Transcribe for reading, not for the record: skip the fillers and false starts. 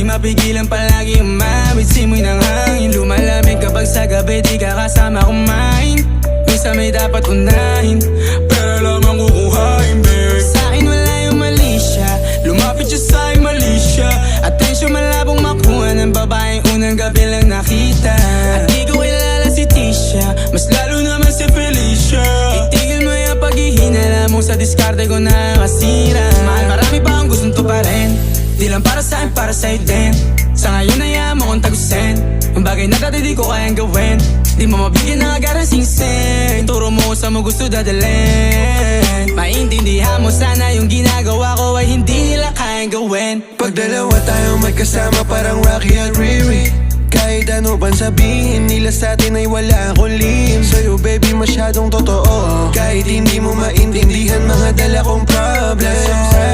mapigilan palagi umawit simoy ng hangin. Lumalamig kapag sa gabi di ka kasama kumain. Minsan may dapat unahin, pero lamang kukuhain, babe. Sa'kin wala yung mali siya, lumapit siya sa'kin mali siya. Atensyon malabong makuha ng babaeng unang gabi lang nakita. At di ko kilala si Tisha, mas lalo naman si Felicia. Itigil mo yung paghihinala mo sa diskarte ko nakasira. Mahal, marami pa akong gustong tuparin, di lang para sa'kin, para sa'yo din. Sa ngayon hayaan mo kong tagusin ang bagay na dati di ko kayang gawin. Di mo mabigyan ng agarang singsing, turo mo kung saan mo gusto dadalhin. Maintindihan mo sana yung ginagawa ko ay hindi nila kayang gawin. Pag dalawa tayong magkasama parang Rocky at Riri, kahit ano pang sabihin nila sa'tin ay wala akong lihim. Sa'yo baby masyadong totoo, kahit hindi mo maintindihan mga dala kong problems.